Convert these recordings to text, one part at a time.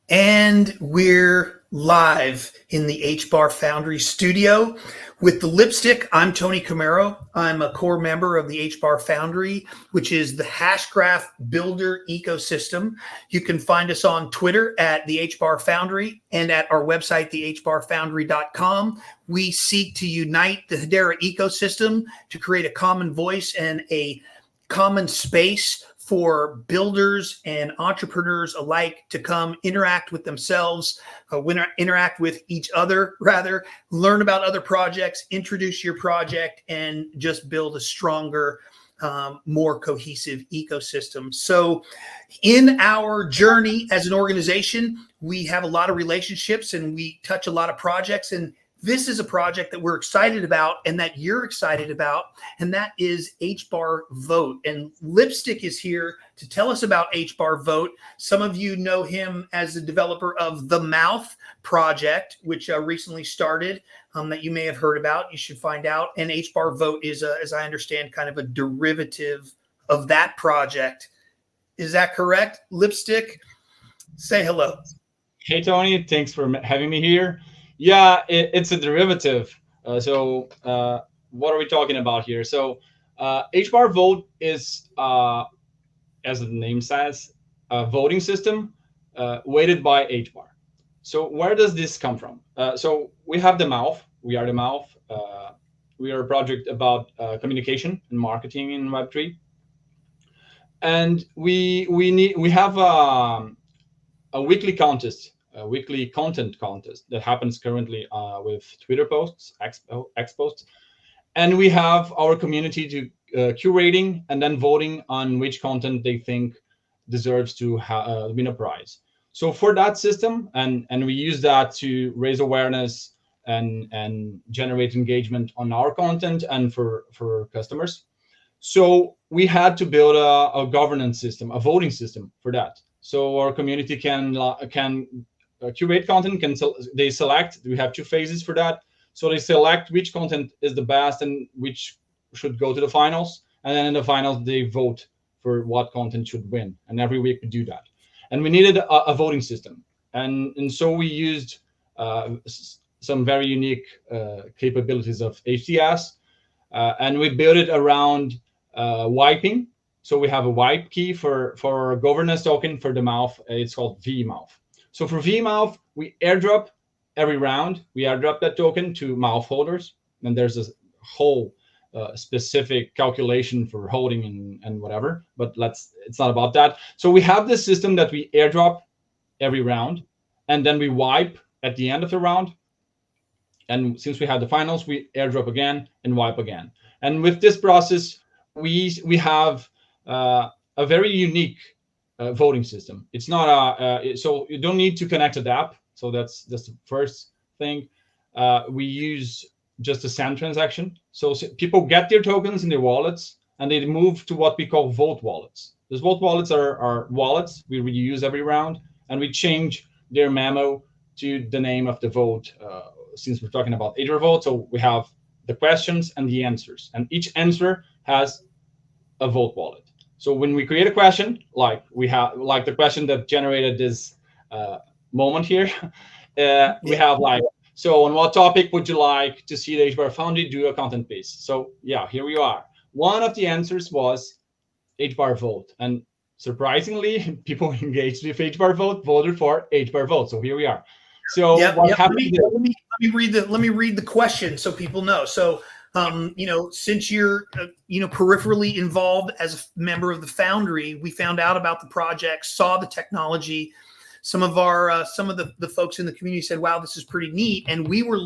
And we're live in the Hbar Foundry studio with the lipstick. I'm Tony Camaro. I'm a core member of the Hbar Foundry, which is the Hashgraph Builder Ecosystem. You can find us on Twitter at the Hbar Foundry and at our website, HbarFoundry.com. We seek to unite the Hedera ecosystem to create a common voice and a common space for builders and entrepreneurs alike to come interact with themselves, interact with each other, rather, learn about other projects, introduce your project, and just build a stronger, more cohesive ecosystem. So in our journey as an organization, we have a lot of relationships and we touch a lot of projects, and this is a project that we're excited about and that you're excited about, and that is HbarVote. And Lipstick is here to tell us about HbarVote. Some of you know him as the developer of the Mouth project, which recently started, that you may have heard about. You should find out. And HbarVote is, as I understand, kind of a derivative of that project. Is that correct, Lipstick? Say hello. Hey, Tony. Thanks for having me here. Yeah, it's a derivative. So what are we talking about here? So HbarVote is, as the name says, a voting system weighted by HBAR. So where does this come from? So we have the Mouth. We are the Mouth. We are a project about communication and marketing in Web3. And we have a weekly contest. A weekly content contest that happens currently with Twitter posts, X posts, and we have our community to curating and then voting on which content they think deserves to win a prize. So for that system, and we use that to raise awareness and generate engagement on our content and for customers. So we had to build a governance system, a voting system for that. So our community can curate content, they select. We have two phases for that. So they select which content is the best and which should go to the finals. And then in the finals, they vote for what content should win. And every week we do that. And we needed a voting system. And so we used some very unique capabilities of HTS. And we built it around wiping. So we have a wipe key for a governance token for the Mouth. It's called vMouth. So for vMouth, we airdrop every round. We airdrop that token to Mouth holders. And there's a whole specific calculation for holding and whatever, but it's not about that. So we have this system that we airdrop every round, and then we wipe at the end of the round. And since we have the finals, we airdrop again and wipe again. And with this process, we have a very unique voting system. It's not so you don't need to connect to the app. So that's the first thing. We use just a send transaction. So people get their tokens in their wallets and they move to what we call vote wallets. Those vote wallets are wallets we reuse every round, and we change their memo to the name of the vote. Since we're talking about HbarVote, so we have the questions and the answers, and each answer has a vote wallet. So when we create a question, like the question that generated this moment here, we have so on what topic would you like to see the Hbar Foundry do a content piece? So yeah, here we are. One of the answers was HbarVote, and surprisingly, people engaged with HbarVote voted for HbarVote. So here we are. So what happened? Let me read the question so people know. So. Since you're, peripherally involved as a member of the Foundry, we found out about the project, saw the technology. Some of the folks in the community said, wow, this is pretty neat. And we were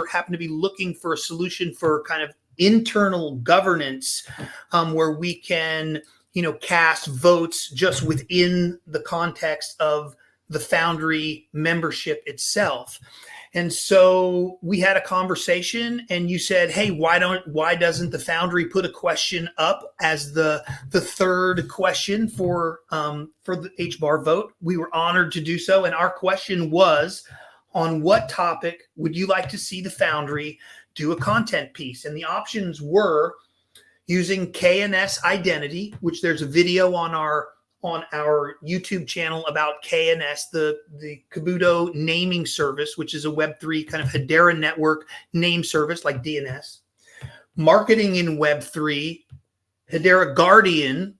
happened to be looking for a solution for kind of internal governance, where we can, cast votes just within the context of the Foundry membership itself. And so we had a conversation, and you said, "Hey, why doesn't the Foundry put a question up as the third question for the HbarVote?" We were honored to do so, and our question was, "On what topic would you like to see the Foundry do a content piece?" And the options were using KNS identity, which there's a video on our on our YouTube channel about KNS, the Kabuto naming service, which is a Web3 kind of Hedera network name service like DNS. Marketing in Web3, Hedera Guardian,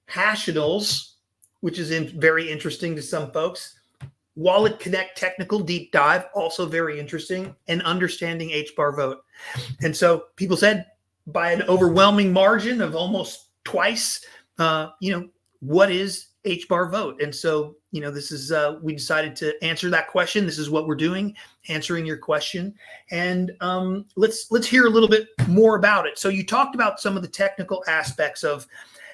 Hashinals, which is very interesting to some folks. Wallet Connect technical deep dive, also very interesting, and understanding HbarVote. And so people said by an overwhelming margin of almost twice, what is HbarVote? And so, this is, we decided to answer that question. This is what we're doing, answering your question. And let's hear a little bit more about it. So you talked about some of the technical aspects of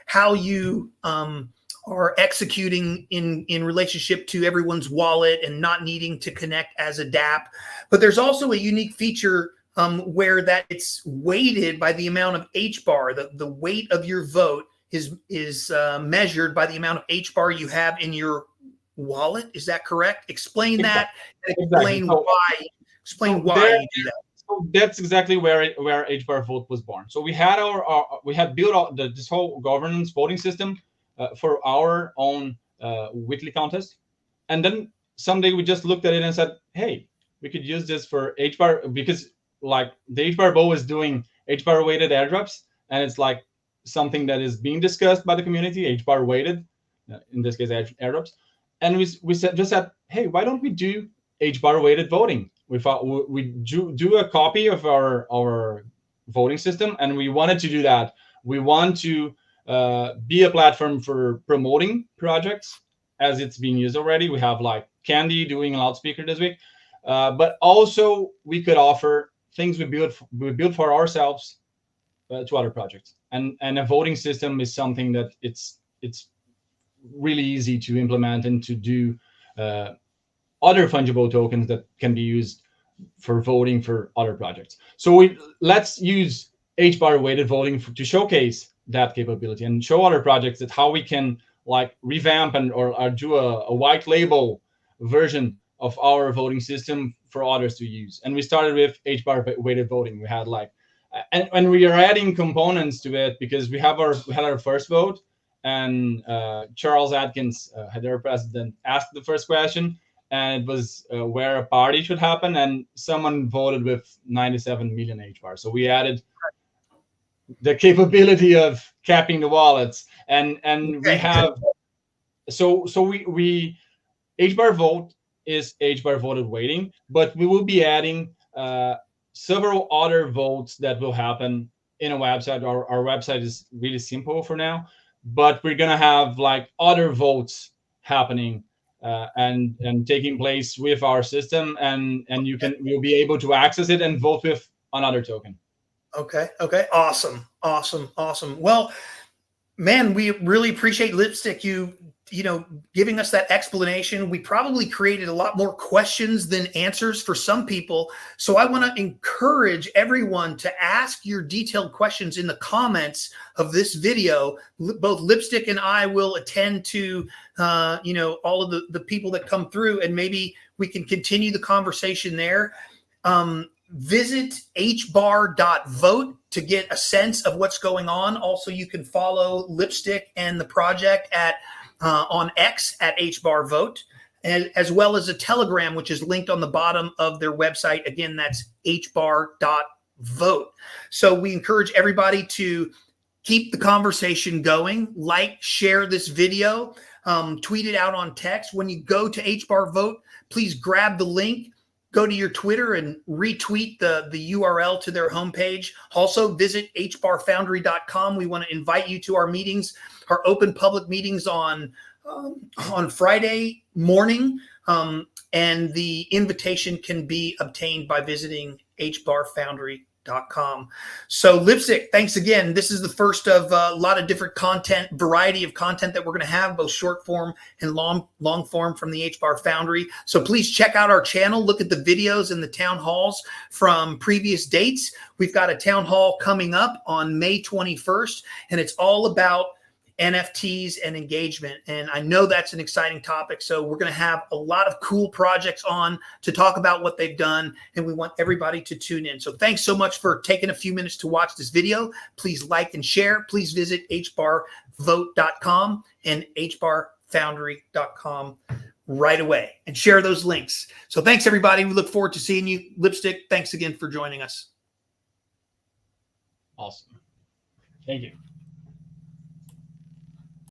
how you are executing in relationship to everyone's wallet and not needing to connect as a DApp. But there's also a unique feature where that it's weighted by the amount of HBAR. The weight of your vote is measured by the amount of HBAR you have in your wallet. Is that correct? Explain that. Explain why. Explain why you do that. So that's exactly where HbarVote was born. So we had we had built this whole governance voting system for our own weekly contest, and then someday we just looked at it and said, "Hey, we could use this for HBAR," because like the HbarVote is doing HBAR weighted airdrops, and it's like something that is being discussed by the community, HBAR weighted, in this case airdrops, and we said, "Hey, why don't we do HBAR weighted voting?" We thought we do a copy of our voting system, and we wanted to do that. We want to be a platform for promoting projects as it's being used already. We have like Candy doing a loudspeaker this week, but also we could offer things we built for ourselves to other projects. And a voting system is something that it's really easy to implement and to do other fungible tokens that can be used for voting for other projects. So let's use HBAR weighted voting to showcase that capability and show other projects that how we can like revamp or do a white label version of our voting system for others to use. And we started with HBAR weighted voting. We had like, and we are adding components to it because we had our first vote, and Charles Atkins, Hedera president, asked the first question, and it was where a party should happen, and someone voted with 97 million HBAR. So we added the capability of capping the wallets, and we have we HbarVote is HBAR voted weighting, but we will be adding several other votes that will happen in a website. Our website is really simple for now, but we're gonna have like other votes happening and taking place with our system, and you'll be able to access it and vote with another token. Okay. Awesome. Well, man, we really appreciate Lipstick you giving us that explanation. We probably created a lot more questions than answers for some people. So I want to encourage everyone to ask your detailed questions in the comments of this video. Both Lipstick and I will attend to, all of the people that come through, and maybe we can continue the conversation there. Visit Hbar.Vote to get a sense of what's going on. Also, you can follow Lipstick and the project on X at HbarVote, and as well as a Telegram, which is linked on the bottom of their website. Again, that's Hbar.Vote. So we encourage everybody to keep the conversation going, share this video, tweet it out on text. When you go to HbarVote, please grab the link, go to your Twitter and retweet the URL to their homepage. Also visit HbarFoundry.com. We want to invite you to our meetings, our open public meetings on Friday morning. And the invitation can be obtained by visiting HbarFoundry.com. So Lipstick, thanks again. This is the first of a lot of different variety of content that we're going to have, both short form and long form from the HBAR Foundry. So please check out our channel, look at the videos and the town halls from previous dates. We've got a town hall coming up on May 21st, and it's all about NFTs and engagement. And I know that's an exciting topic. So we're going to have a lot of cool projects on to talk about what they've done. And we want everybody to tune in. So thanks so much for taking a few minutes to watch this video. Please like and share. Please visit HbarVote.com and HbarFoundry.com right away and share those links. So thanks, everybody. We look forward to seeing you. Lipstick, thanks again for joining us. Awesome. Thank you.